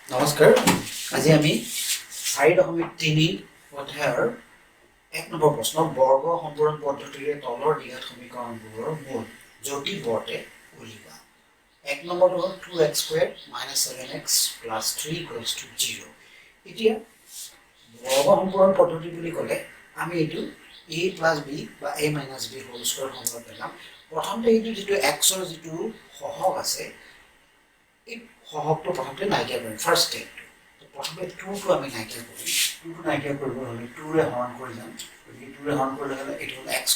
নমস্কাৰ আজি আমি 4.3 অধ্যায়ৰ 1 নম্বৰ প্ৰশ্ন বৰ্গ সম্পূৰণ পদ্ধতিৰে তলৰ দ্বিঘাত সমীকৰণবোৰৰ মূল জটিল বৰ্তে উলিওৱা 1 নম্বৰটো হ'ল 2x² - 7x + 3 = 0 এতিয়া বৰ্গ সম্পূৰণ পদ্ধতি বুলি ক'লে আমি এটো a + b বা a - b whole square formula পেলাম প্ৰথমতে এটো যেটো x ৰ যেটো সহগ আছে এই সহগটো প্ৰথমতে নাইকিয়া কৰিম ফাৰ্স্ট স্টেপ প্ৰথমে 2 টো আমি নাইকিয়া কৰিম 2 টো নাইকিয়া কৰিব হলে 2 ৰে হৰণ কৰি যাম গতিকে 2 ৰে হৰণ কৰিলে হলে এটো হ'ল x² -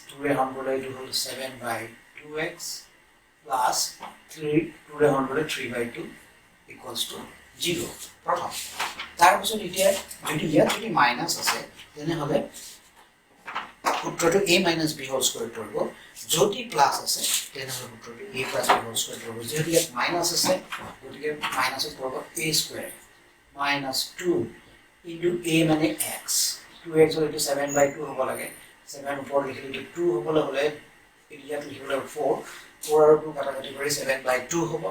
2 ৰে হৰণ কৰিলে এটো হ'ল 7/2x plus 3 2 ৰে হৰণ কৰিলে 3/2 = 0 প্ৰথম তাৰ পিছত এতিয়া যদি ইয়াত যদি মাইনাস আছে তেনে হলে সূত্ৰটো a - b হোল স্কয়াৰ কৰিব যদি প্লাস আছে তেনে হলে সূত্ৰটো a + b হোল স্কয়াৰ কৰিব যদি ইয়াত মাইনাস আছে গতিকে মাইনাসৰ কৰিব a স্কয়াৰ - 2 ইনটু a মানে x 2x হলে 7/2 হ'ব লাগে 7 ওপৰ লিখিলে 2 হ'বলৈ হলে ইয়াত লিখিবলৈ 4 4 আৰু 2 কাটাকাটি কৰি 7/2 হ'ব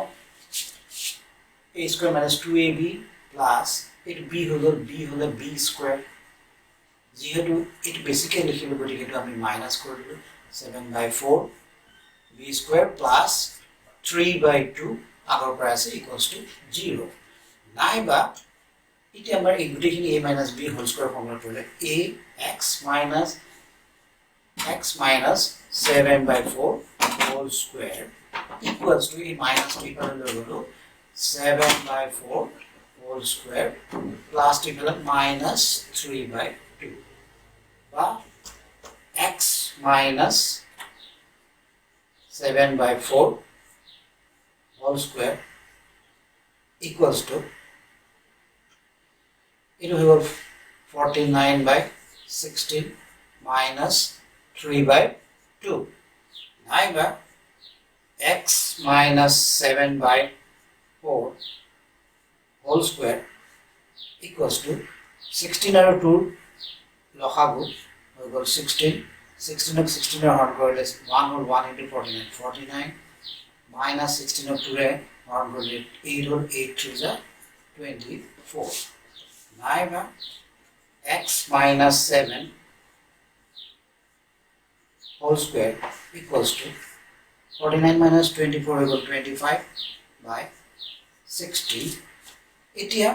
a square - 2ab plus it b হলে b স্কয়াৰ যেহেতু এটো বেসিক্যালি লিখিলো গতিকে এটো আমি মাইনাস কৰি দিলো 7/4 b স্কয়াৰ প্লাস 3/2 আগৰ পৰা আছে = 0 নাইবা ইতি আমাৰ এই গুটেখিনি a - b whole square formula কৰিলে ax - x - 7/4 হোল স্কয়াৰ ইকুৱেলস টু এই মাইনাস টো ইফালে লৈ গলো 7/4 হোল স্কয়াৰ প্লাস ইফালে -3/2 বা x - 7/4 whole square equals to it will 49/16 minus 3/2 naiba x minus 7/4 whole square equals to 16 and 2 লসাগু হৈ গল 16 16 ক 16 ৰ হৰণ কৰিলে 1 হ'ল 1 into 49 49 minus 16 ক 2 ৰে হৰণ কৰিলে 8 হ'ল 8 3 = 24 নাইবা x minus 7 whole square equals to 49 minus 24 হৈ গল 25/60 এতিয়া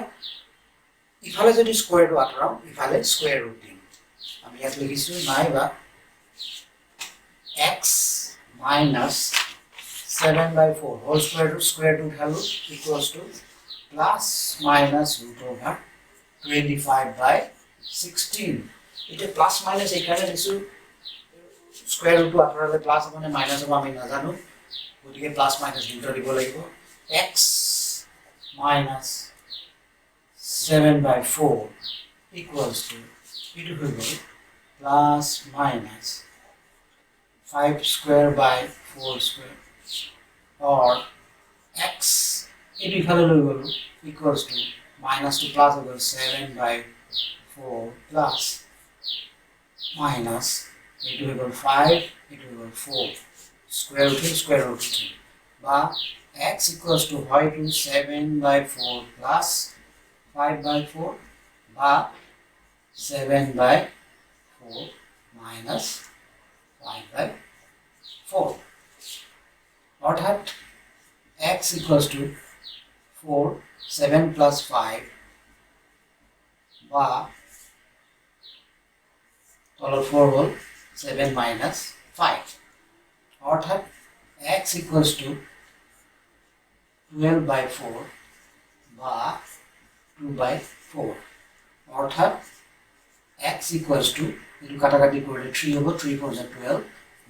ইফালে যদি স্কয়াৰটো আঁতৰাও ইফালে স্কয়াৰ ৰুট দিম আমি ইয়াত লিখিছো নাইবা x minus 7/4 whole square root হলো equals to plus minus root over 25/16 এটা plus minus এখানে লিখছো স্কয়াৰ ৰুটটো আঁতৰালে প্লাস মানে মাইনাস হ'ব আমি নাজানো গতিকে প্লাস মাইনাস দুটা দিব লাগিব x minus 7/4 equals to itu হৈ গল plus minus 5 square by 4 square or x itu ইফালে লৈ গলো equals to minus to plus হৈ গল 7/4 plus minus itu হৈ গল 5 itu হৈ গল 4 square root বা x equals to হয় to 7/4 plus 5/4 বা 7/4 minus 5/4 অর্থাৎ x equals to 4 7 plus 5 বা তলত 4 হল 7 minus 5 অর্থাৎ x equals to 12/4 বা 2/4 অর্থাৎ x equals to এটো কাটাকাটি কৰিলে 3 হ'ব 3 4 12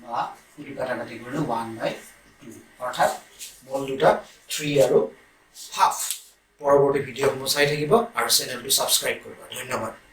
বা এটো কাটাকাটি কৰিলে 1/2 অৰ্থাৎ বল দুটা 3 আৰু হাফ পৰৱৰ্তী ভিডিঅ' চাই থাকিব আৰু চেনেলটো সাবস্ক্ৰাইব কৰিব ধন্যবাদ